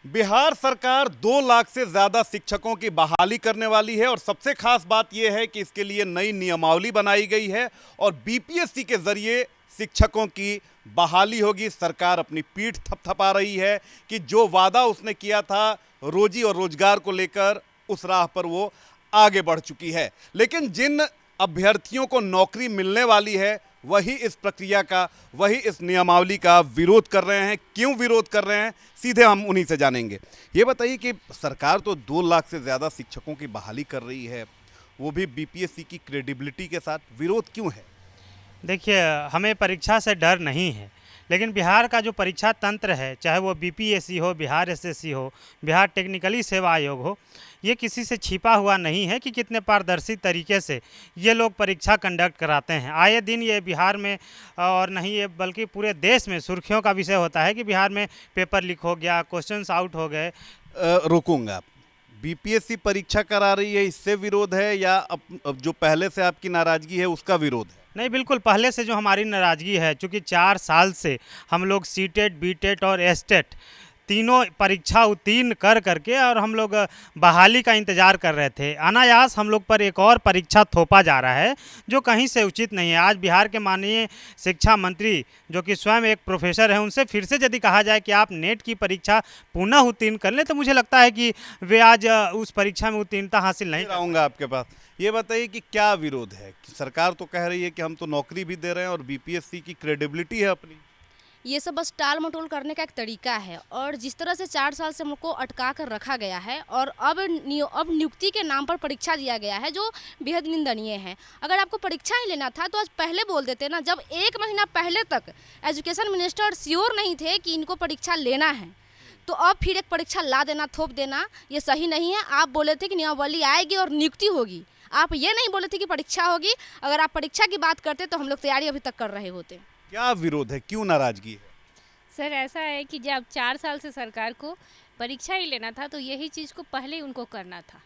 बिहार सरकार 2 लाख से ज़्यादा शिक्षकों की बहाली करने वाली है और सबसे खास बात यह है कि इसके लिए नई नियमावली बनाई गई है और बीपीएससी के जरिए शिक्षकों की बहाली होगी। सरकार अपनी पीठ थपथपा रही है कि जो वादा उसने किया था रोजी और रोजगार को लेकर, उस राह पर वो आगे बढ़ चुकी है। लेकिन जिन अभ्यर्थियों को नौकरी मिलने वाली है वही इस प्रक्रिया का, वही इस नियमावली का विरोध कर रहे हैं। क्यों विरोध कर रहे हैं, सीधे हम उन्हीं से जानेंगे। ये बताइए कि सरकार तो 2 लाख से ज़्यादा शिक्षकों की बहाली कर रही है, वो भी बीपीएससी की क्रेडिबिलिटी के साथ, विरोध क्यों है? देखिए, हमें परीक्षा से डर नहीं है, लेकिन बिहार का जो परीक्षा तंत्र है, चाहे वो बीपीएससी हो, बिहार एसएससी हो, बिहार टेक्निकली सेवा आयोग हो, ये किसी से छिपा हुआ नहीं है कि कितने पारदर्शी तरीके से ये लोग परीक्षा कंडक्ट कराते हैं। आए दिन ये बिहार में और नहीं ये बल्कि पूरे देश में सुर्खियों का विषय होता है कि बिहार में पेपर लीक हो गया, क्वेश्चंस आउट हो गए। रोकूंगा। बीपीएससी परीक्षा करा रही है, इससे विरोध है या अब जो पहले से आपकी नाराजगी है उसका विरोध है? नहीं, बिल्कुल पहले से जो हमारी नाराज़गी है, चूँकि 4 साल से हम लोग सीटेट, बीटेट और एस्टेट तीनों परीक्षा उत्तीर्ण कर करके और हम लोग बहाली का इंतज़ार कर रहे थे। अनायास हम लोग पर एक और परीक्षा थोपा जा रहा है जो कहीं से उचित नहीं है। आज बिहार के माननीय शिक्षा मंत्री, जो कि स्वयं एक प्रोफेसर हैं, उनसे फिर से यदि कहा जाए कि आप नेट की परीक्षा पुनः उत्तीर्ण कर लें, तो मुझे लगता है कि वे आज उस परीक्षा में उत्तीर्णता हासिल नहीं कर। आऊँगा आपके पास। ये बताइए कि क्या विरोध है? कि सरकार तो कह रही है कि हम तो नौकरी भी दे रहे हैं और बीपीएससी की क्रेडिबिलिटी है अपनी। ये सब बस टाल मटोल करने का एक तरीका है और जिस तरह से 4 साल से हमको अटका कर रखा गया है और अब नियुक्ति के नाम पर परीक्षा दिया गया है जो बेहद निंदनीय है। अगर आपको परीक्षा ही लेना था तो आज पहले बोल देते ना, जब 1 महीना पहले तक एजुकेशन मिनिस्टर श्योर नहीं थे कि इनको परीक्षा लेना है, तो अब फिर एक परीक्षा ला देना, थोप देना, ये सही नहीं है। आप बोले थे कि नियमावली आएगी और नियुक्ति होगी, आप ये नहीं बोले थे कि परीक्षा होगी। अगर आप परीक्षा की बात करते तो हम लोग तैयारी अभी तक कर रहे होते। क्या विरोध है, क्यों नाराजगी है? सर, ऐसा है कि जब 4 साल से सरकार को परीक्षा ही लेना था तो यही चीज़ को पहले ही उनको करना था,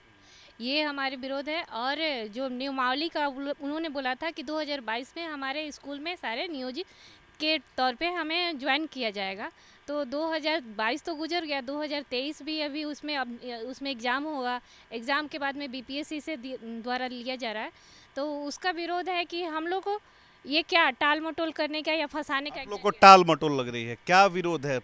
ये हमारे विरोध है। और जो नियमावली का उन्होंने बोला था कि 2022 में हमारे स्कूल में सारे नियोजित के तौर पे हमें ज्वाइन किया जाएगा, तो 2022 तो गुजर गया, 2023 भी अभी उसमें एग्ज़ाम होगा, एग्ज़ाम के बाद में बीपीएससी से द्वारा लिया जा रहा है, तो उसका विरोध है कि हम लोग को ये क्या टाल मटोल करने का या फंसाने का। आप लोग को टाल मटोल लग रही है, क्या विरोध है?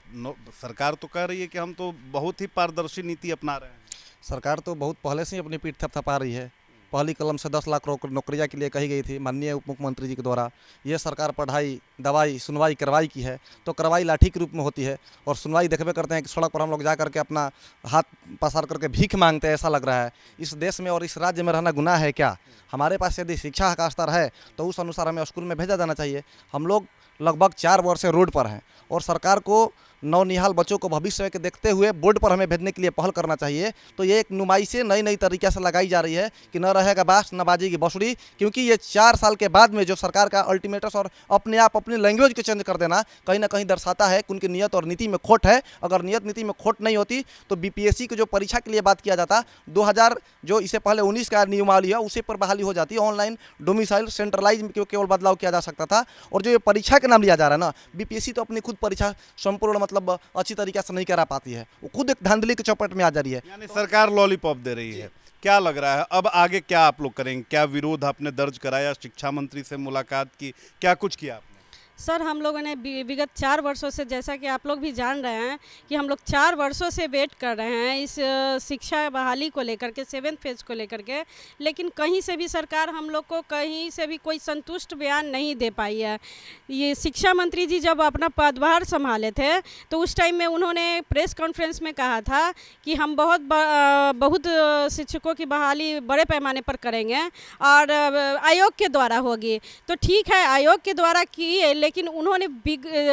सरकार तो कह रही है कि हम तो बहुत ही पारदर्शी नीति अपना रहे हैं। सरकार तो बहुत पहले से ही अपनी पीठ थपथपा रही है। पहली कलम से 10 लाख नौकरियां के लिए कही गई थी माननीय उप मुख्यमंत्री जी के द्वारा। ये सरकार पढ़ाई, दवाई, सुनवाई, कार्रवाई की है, तो कार्रवाई लाठी के रूप में होती है और सुनवाई देखबे करते हैं कि सड़क पर हम लोग जा करके अपना हाथ पसार करके भीख मांगते हैं, ऐसा लग रहा है। इस देश में और इस राज्य में रहना गुनाह है क्या? हमारे पास यदि शिक्षा का स्तर है तो उस अनुसार हमें स्कूल में भेजा जाना चाहिए। हम लोग लगभग 4 वर्ष से रोड पर हैं और सरकार को नौनिहाल बच्चों को भविष्य के देखते हुए बोर्ड पर हमें भेजने के लिए पहल करना चाहिए। तो ये एक नुमाइशें नई तरीक़े से लगाई जा रही है कि न रहेगा बाँस न बाजेगी बाँसुरी, क्योंकि ये 4 साल के बाद में जो सरकार का अल्टीमेटस और अपने आप अपनी लैंग्वेज को चेंज कर देना कहीं ना कहीं दर्शाता है कि उनकी नीयत और नीति में खोट है। अगर नीयत नीति में खोट नहीं होती तो बीपीएससी की जो परीक्षा के लिए बात किया जाता, 2000 जो इससे पहले 19 का नियमावली है उसी पर बहाली हो जाती, ऑनलाइन डोमिसाइल सेंट्रलाइज में केवल बदलाव किया जा सकता था। और जो ये परीक्षा के नाम लिया जा रहा है ना, बीपीएससी तो अपनी खुद परीक्षा संपूर्ण मतलब अच्छी तरीके से नहीं करा पाती है, वो खुद एक धांधली के चौपट में आ जा रही है। यानी सरकार लॉलीपॉप दे रही है। क्या लग रहा है अब आगे क्या आप लोग करेंगे? क्या विरोध आपने दर्ज कराया, शिक्षा मंत्री से मुलाकात की, क्या कुछ किया आपने? सर, हम लोगों ने विगत 4 वर्षों से, जैसा कि आप लोग भी जान रहे हैं कि हम लोग 4 वर्षों से वेट कर रहे हैं इस शिक्षा बहाली को लेकर के, 7th फेज को लेकर के, लेकिन कहीं से भी सरकार हम लोग को कहीं से भी कोई संतुष्ट बयान नहीं दे पाई है। ये शिक्षा मंत्री जी जब अपना पदभार संभाले थे तो उस टाइम में उन्होंने प्रेस कॉन्फ्रेंस में कहा था कि हम बहुत शिक्षकों की बहाली बड़े पैमाने पर करेंगे और आयोग के द्वारा होगी। तो ठीक है, आयोग के द्वारा की, लेकिन उन्होंने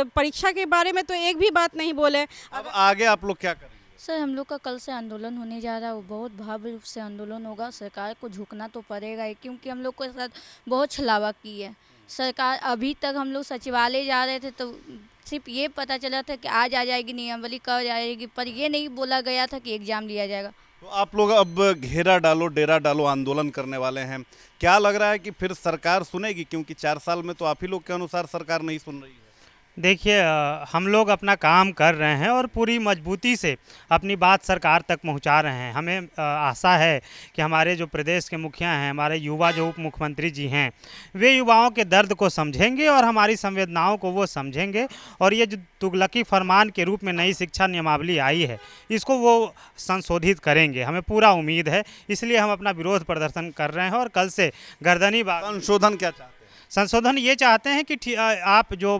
परीक्षा के बारे में तो एक भी बात नहीं बोले। अब आगे आप लोग क्या करेंगे? सर, हम लोग का कल से आंदोलन होने जा रहा है, वो बहुत भव्य रूप से आंदोलन होगा। सरकार को झुकना तो पड़ेगा ही, क्योंकि हम लोग के साथ बहुत छलावा की है सरकार। अभी तक हम लोग सचिवालय जा रहे थे तो सिर्फ ये पता चला था कि आज आ जाएगी नियमावली, कब आ जाएगी, पर ये नहीं बोला गया था कि एग्ज़ाम लिया जाएगा। तो आप लोग अब घेरा डालो, डेरा डालो आंदोलन करने वाले हैं। क्या लग रहा है कि फिर सरकार सुनेगी? क्योंकि 4 साल में तो आप ही लोग के अनुसार सरकार नहीं सुन रही है। देखिए हम लोग अपना काम कर रहे हैं और पूरी मजबूती से अपनी बात सरकार तक पहुंचा रहे हैं। हमें आशा है कि हमारे जो प्रदेश के मुखिया हैं, हमारे युवा जो उप मुख्यमंत्री जी हैं, वे युवाओं के दर्द को समझेंगे और हमारी संवेदनाओं को वो समझेंगे। और ये जो तुगलकी फरमान के रूप में नई शिक्षा नियमावली आई है, इसको वो संशोधित करेंगे, हमें पूरा उम्मीद है। इसलिए हम अपना विरोध प्रदर्शन कर रहे हैं और कल से गर्दनी बाग संशोधन क्या चाहते हैं? संशोधन ये चाहते हैं कि आप जो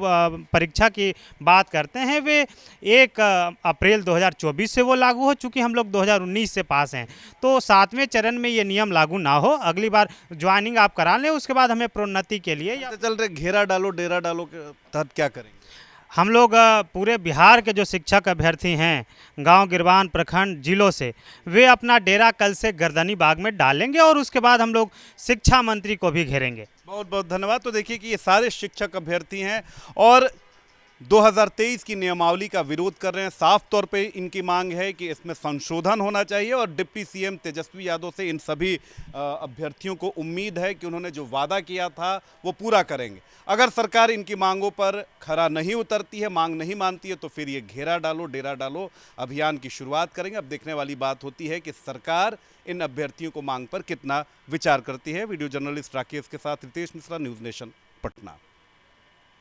परीक्षा की बात करते हैं वे 1 अप्रैल 2024 से वो लागू हो, चूँकि हम लोग 2019 से पास हैं, तो 7वें चरण में ये नियम लागू ना हो। अगली बार ज्वाइनिंग आप करा लें, उसके बाद हमें प्रोन्नति के लिए या चल रहे घेरा डालो डेरा डालो के तहत क्या करेंगे? हम लोग पूरे बिहार के जो शिक्षक अभ्यर्थी हैं गांव गिरवान प्रखंड जिलों से, वे अपना डेरा कल से गर्दनी बाग में डालेंगे और उसके बाद हम लोग शिक्षा मंत्री को भी घेरेंगे। बहुत बहुत धन्यवाद। तो देखिए कि ये सारे शिक्षक अभ्यर्थी हैं और 2023 की नियमावली का विरोध कर रहे हैं। साफ तौर पे इनकी मांग है कि इसमें संशोधन होना चाहिए और डिप्टी सीएम तेजस्वी यादव से इन सभी अभ्यर्थियों को उम्मीद है कि उन्होंने जो वादा किया था वो पूरा करेंगे। अगर सरकार इनकी मांगों पर खरा नहीं उतरती है, मांग नहीं मानती है, तो फिर ये घेरा डालो डेरा डालो अभियान की शुरुआत करेंगे। अब देखने वाली बात होती है कि सरकार इन अभ्यर्थियों को मांग पर कितना विचार करती है। वीडियो जर्नलिस्ट राकेश के साथ रितेश मिश्रा, न्यूज़ नेशन, पटना।